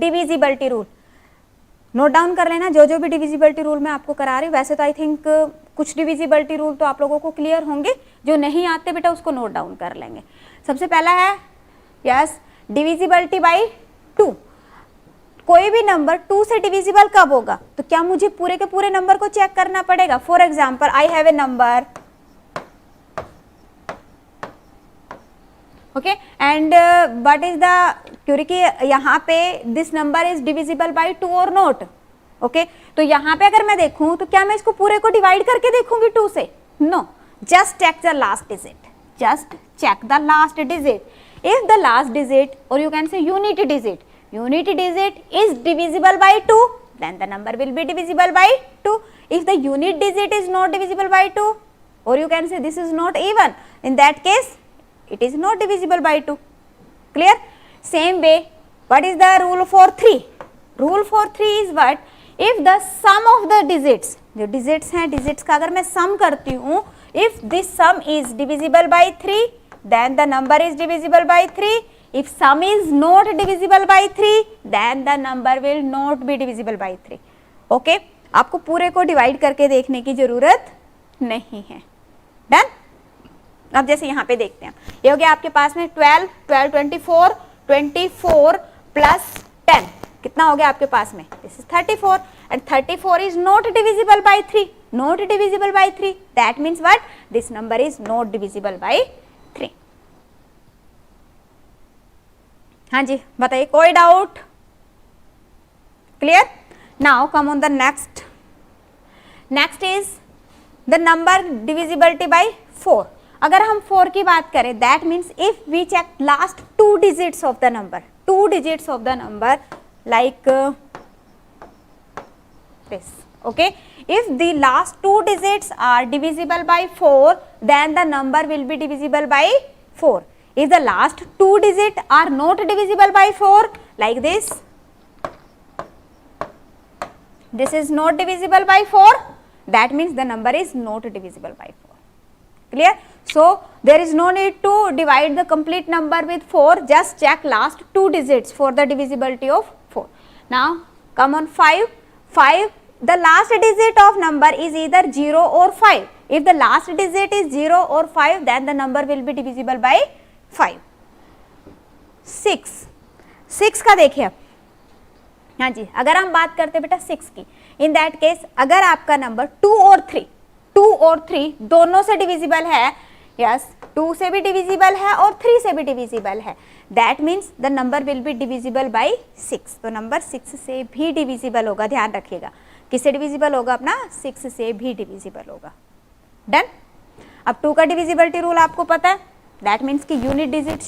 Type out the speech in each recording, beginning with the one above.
Divisibility rule note down कर लेना, जो जो भी डिविजिबिलिटी रूल मैं आपको करा रही हूँ। वैसे तो आई थिंक कुछ डिविजिबिलिटी रूल तो आप लोगों को क्लियर होंगे, जो नहीं आते बेटा उसको नोट डाउन कर लेंगे। सबसे पहला है यस डिविजिबिलिटी बाय 2। कोई भी नंबर 2 से डिविजिबल कब होगा, तो क्या मुझे पूरे के पूरे नंबर को चेक करना पड़ेगा। For example I have a number okay and what is the, क्योंकि यहाँ पे this number is divisible bye 2 और नॉट ओके। तो यहाँ पे अगर मैं देखूं तो क्या मैं इसको पूरे को डिवाइड करके देखूंगी 2 से, no, just check the last digit, just check the last digit. If the last digit और you can say unit digit is divisible by 2, then the number will be divisible by 2. If the unit digit is not divisible by 2, or you can say this is not even, in that case it is not divisible by 2. Clear? Same way, what is the rule for 3? Rule for 3 is what? If the sum of the digits, जो digits हैं, digits का अगर मैं sum करती हूँ, if this sum is divisible by 3, then the number is divisible by 3. If sum is not divisible by 3, then the number will not be divisible by 3. Okay? आपको पूरे को डिवाइड करके देखने की जरूरत नहीं है। डन? अब जैसे यहाँ पे देखते हैं, ये हो गया आपके पास में 12, 12, 24, 24 प्लस 10 कितना हो गया आपके पास में, this is 34 and 34 is not divisible by 3, not divisible by 3, that means what, this number is not divisible by 3। हाँ जी बताइए, कोई doubt? Clear? Now come on the next. Next is the number divisibility by 4। अगर हम 4 की बात करें, that means if we check last 2 digits of the number, 2 digits of the number like this okay, if the last 2 digits are divisible by 4, then the number will be divisible by 4. If the last 2 digits are not divisible by 4, like this is not divisible by 4, that means the number is not divisible by 4. Clear? So there is no need to divide the complete number with 4, just check last 2 digits for the divisibility of 4. Now come on 5. 5, the last digit of number is either 0 or 5. If the last digit is 0 or 5, then the number will be divisible by 5. 6 का देखिए अब, हाँ जी अगर हम बात करते बेटा 6 की, इन दैट केस अगर आपका नंबर 2 और 3 दोनों से डिविजिबल है, यस 2 से भी डिविजिबल है और 3 से भी डिविजिबल है, that means the number will be divisible by 6। तो नंबर 6 से भी डिविजिबल होगा, ध्यान रखिएगा, किससे डिविजिबल होगा अपना, 6 से भी डिविजिबल होगा। डन? अब 2 का डिविजिबिलिटी रूल आपको पता है, दैट मीन्स कि unit digit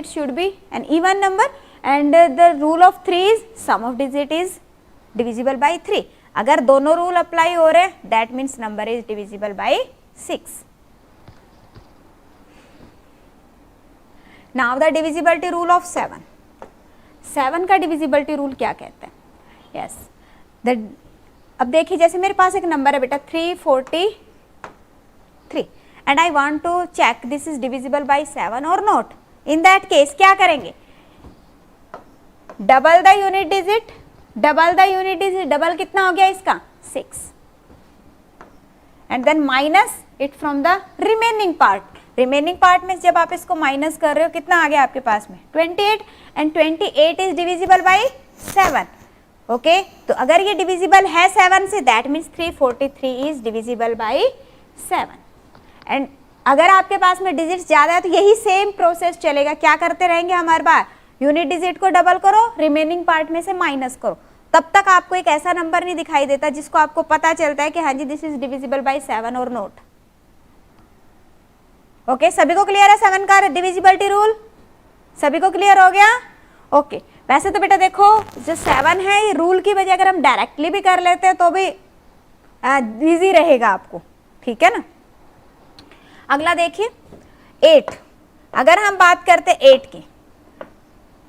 should be an even number and the rule of 3 is sum of digit is divisible by 3। अगर दोनों रूल अप्लाई हो रहे हैं, that means number is divisible by 6। Now the divisibility rule of 7। 7 का divisibility rule क्या कहते हैं? Yes अब देखिए, जैसे मेरे पास एक नंबर है बेटा 343 and I want to check this is divisible by 7 or not. In that case क्या करेंगे, double the unit digit, double कितना हो गया इसका 6 and then minus it from the remaining part में जब आप इसको माइनस कर रहे हो कितना आ गया आपके पास में 28 and 28 is divisible by 7। Okay तो अगर ये डिविजिबल है 7 से, that means 343 is divisible by 7। And अगर आपके पास में डिजिट्स ज्यादा है तो यही सेम प्रोसेस चलेगा, क्या करते रहेंगे हम हर बार, यूनिट डिजिट को डबल करो, रिमेनिंग पार्ट में से माइनस करो, तब तक आपको एक ऐसा नंबर नहीं दिखाई देता जिसको आपको पता चलता है कि हाँ जी दिस इज डिविजिबल बाय 7 और नॉट। ओके सभी को क्लियर है 7 का डिविजिबिलिटी रूल? सभी को क्लियर हो गया? ओके वैसे तो बेटा देखो जो 7 है ये रूल की वजह अगर हम डायरेक्टली भी कर लेते हैं तो भी इजी रहेगा आपको, ठीक है ना। अगला देखिए 8, अगर हम बात करते 8 की,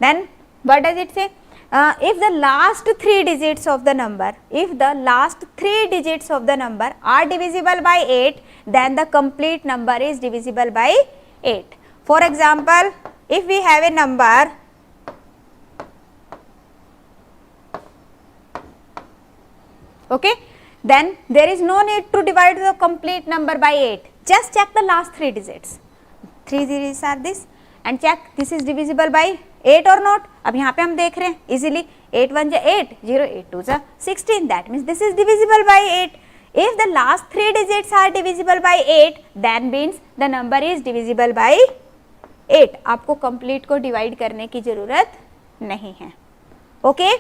then what does it say, if the last 3 digits of the number are divisible by 8, then the complete number is divisible by 8। For example if we have a number Okay, then there is no need to divide the complete number by 8. Just check the last 3 digits. 3 digits are this and check this is divisible by 8 or not. अब यहाँ पे हम देख रहे हैं easily 8 1 जा 8, 0 8 2 जा 16. That means this is divisible by 8. If the last 3 digits are divisible by 8, then means the number is divisible by 8. आपको complete को divide करने की जरूरत नहीं है. Okay?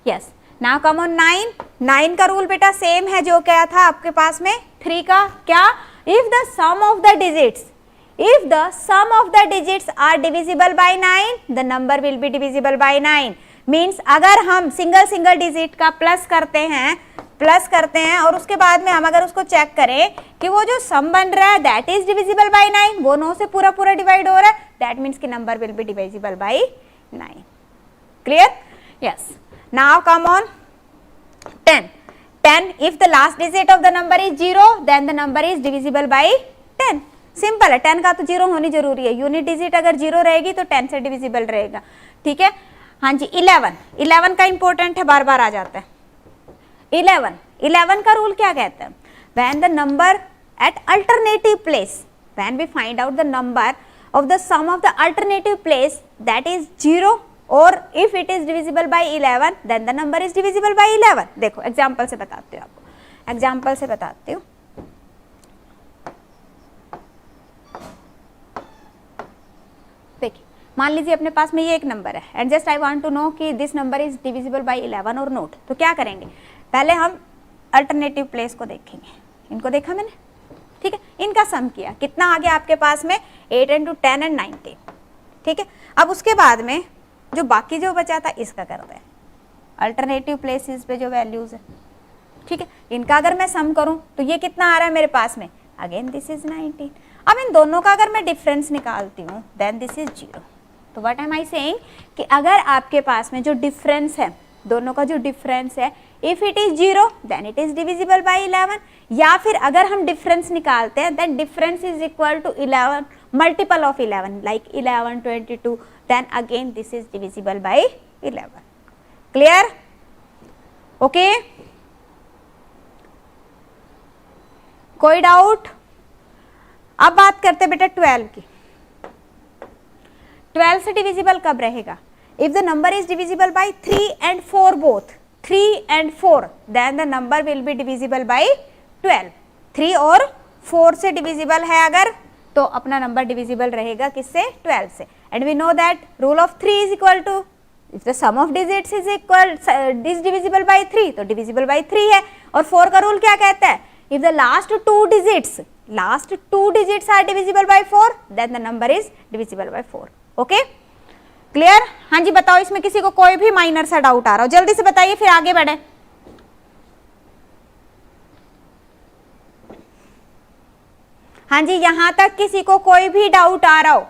Yes. Now come on 9. 9 का रूल बेटा सेम है जो क्या था आपके पास में 3 का. क्या? If the sum of the digits are divisible by 9, the number will be divisible by 9. Means अगर हम सिंगल डिजिट का प्लस करते हैं और उसके बाद में हम अगर उसको चेक करें कि वो जो सम बन रहा है दैट इज डिविजिबल बाय 9, वो 9 से पूरा डिवाइड हो रहा है, दैट मीन्स कि number will be divisible bye 9. Clear? Yes. Now come on 10. 10 if the last digit of the number is 0, then the number is divisible by 10. Simple है. 10 का तो 0 होनी जरूरी है. यूनिट डिजिट अगर 0 रहेगी तो 10 से डिविजिबल रहेगा. ठीक है. हाँ जी. 11 का इंपॉर्टेंट है, बार बार आ जाता है. 11 का रूल क्या कहता है? When the number at alternative place, when we find out the number of the sum of the alternative place that is 0 or if it is divisible by 11, then the number is divisible by 11. देखो example से बताती हूँ आपको. Example से बताती हूँ. देखिए मान लीजिए अपने पास में ये एक नंबर है and just I want to know कि this number is divisible by 11 और नॉट. तो क्या करेंगे? पहले हम अल्टरनेटिव प्लेस को देखेंगे. इनको देखा मैंने. ठीक है. इनका सम किया. कितना आ गया आपके पास में? 8 into 10 and 19. ठीक है. अब उसके बाद में जो बाकी जो बचा था इसका करते हैं. अल्टरनेटिव प्लेसेस पे जो वैल्यूज है. ठीक है. इनका अगर मैं सम करूं तो ये कितना आ रहा है मेरे पास में? Again this is 19. अब इन दोनों का अगर मैं डिफरेंस निकालती हूँ देन दिस इज 0. तो व्हाट एम आई सेइंग कि अगर आपके पास में जो डिफरेंस है, दोनों का जो डिफरेंस है, if it is 0 then it is divisible by 11. या फिर अगर हम डिफरेंस निकालते हैं then difference is equal to 11 multiple of 11 like 11 22, then again this is divisible by 11. Clear? Okay? कोई डाउट? अब बात करते बेटा 12 की. 12 से डिविजिबल कब रहेगा? If the number is divisible by 3 and 4 both, 3 and 4, then the number will be divisible by 12. 3 और 4 से डिविजिबल है अगर, तो अपना नंबर डिविजिबल रहेगा किससे? 12 से. And we know that rule of 3 is equal to, if the sum of digits is divisible by 3, तो divisible by 3 है. और 4 का रूल क्या कहता है? If the last two digits are divisible by 4, then the number is divisible by 4. Okay? Clear? हाँ जी. बताओ इसमें किसी को कोई भी माइनर सा डाउट आ रहा हो जल्दी से बताइए, फिर आगे बढ़े. हाँ जी. यहां तक किसी को कोई भी डाउट आ रहा हो?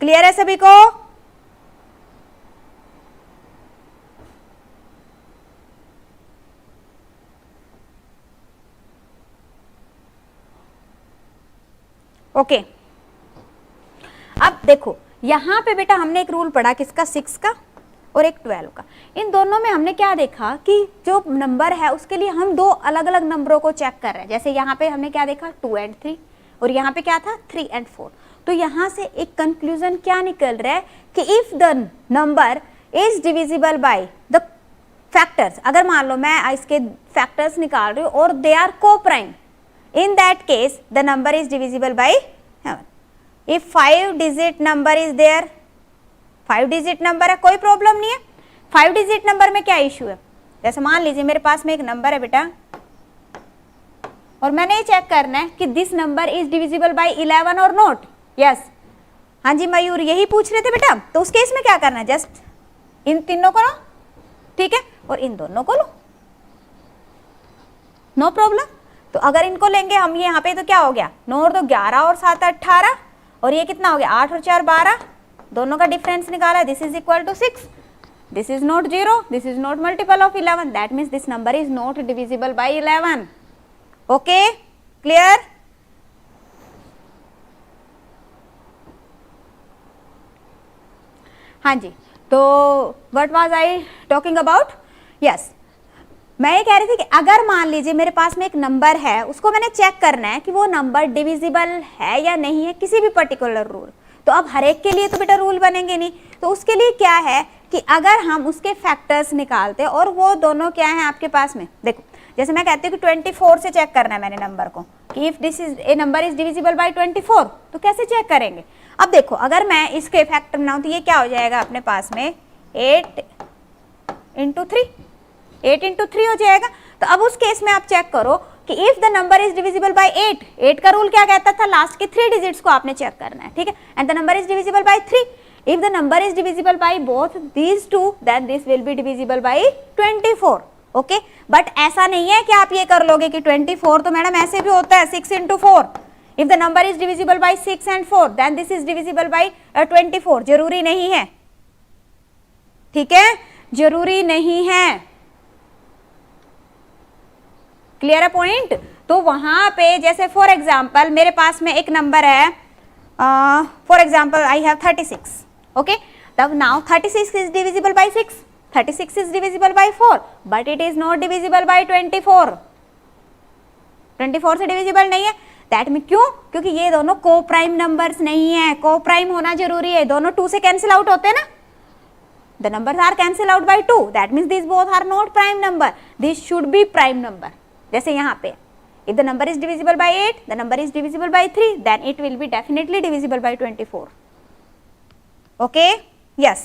क्लियर है सभी को? ओके. अब देखो यहां पे बेटा हमने एक रूल पढ़ा किसका? 6 का और एक 12 का. इन दोनों में हमने क्या देखा कि जो नंबर है उसके लिए हम दो अलग अलग नंबरों को चेक कर रहे हैं. जैसे यहाँ पे हमने क्या देखा? 2 and 3 और यहाँ पे क्या था? 3 and 4. तो यहाँ से एक कंक्लूजन क्या निकल रहा है कि if the number is divisible by the factors, अगर मान लो मैं इसके फैक्टर्स निकाल रही हूँ और दे आर को prime, in that case the number is divisible by 7. If 5 digit number is there, 5 digit number है, कोई प्रॉब्लम नहीं है. 5 डिजिट नंबर में क्या इश्यू है? जैसे मान लीजिए मेरे पास में एक नंबर है बेटा और मैंने ये चेक करना है कि this number is divisible by 11 और नॉट. यस. हाँ जी मयूर यही पूछ रहे थे बेटा. तो उस केस में क्या करना है? जस्ट इन तीनों को लो. ठीक है. और इन दोनों को लो. No problem. तो अगर इनको लेंगे हम ये यहाँ पे तो क्या हो गया? 9 और 2 11 और 7 18 और ये कितना हो गया? 8 और 4 12. दोनों का डिफरेंस निकाला. This is equal to 6. This is not 0. This is not multiple of 11. That means this number is not divisible by 11. Okay. Clear? हाँ जी, तो what was I talking about? Yes, मैं ये कह रही थी कि अगर मान लीजिए मेरे पास में एक नंबर है, उसको मैंने चेक करना है कि वो नंबर डिविजिबल है या नहीं है किसी भी पर्टिकुलर रूल, तो अब हर एक के लिए तो बेटा रूल बनेंगे नहीं, तो उसके लिए क्या है कि अगर हम उसके फैक्टर्स निकालते और वो दोनों क्या है आपके पास में, देखो जैसे मैं कहती हूँ कि 24 से चेक करना है मैंने नंबर को कि if this is a number is divisible by 24, तो कैसे चेक करेंगे? अब देखो अगर मैं इसके फैक्टर बनाऊँ तो ये क्या हो जाएगा अपने पास में 8 इंटू 3 हो जाएगा। तो अब उस केस में आप चेक करो कि if the number is divisible by 8 का रूल क्या कहता था? लास्ट के 3 डिजिट्स को आपने चेक करना है, ठीक है, and the number is divisible by 3। If the number is divisible by both these two then this will be divisible by 24। Okay, but ऐसा नहीं है कि आप ये कर लोगे कि 24 तो मैडम ऐसे भी होता है 6 into 4। If the number is divisible by 6 and 4 then this is divisible by 24। जरूरी नहीं है, ठीक है, जरूरी नहीं है। क्लियर है पॉइंट? तो वहां पे जैसे फॉर एग्जाम्पल मेरे पास में एक नंबर है, for example I have 36, okay, तब now 36 is divisible by 6, 36 is divisible by 4, but it is not divisible by 24। 24 से डिविजिबल नहीं है, दैट मीन क्यों? क्योंकि ये दोनों को प्राइम नंबर्स नहीं है, को प्राइम होना जरूरी है, दोनों 2 से कैंसिल आउट होते हैं ना, the numbers are cancel out by 2, that means these both are not prime number, this should be prime number। जैसे यहाँ पे if the number is divisible by 8, the number is divisible by 3, then it will be definitely divisible by 24। okay, yes।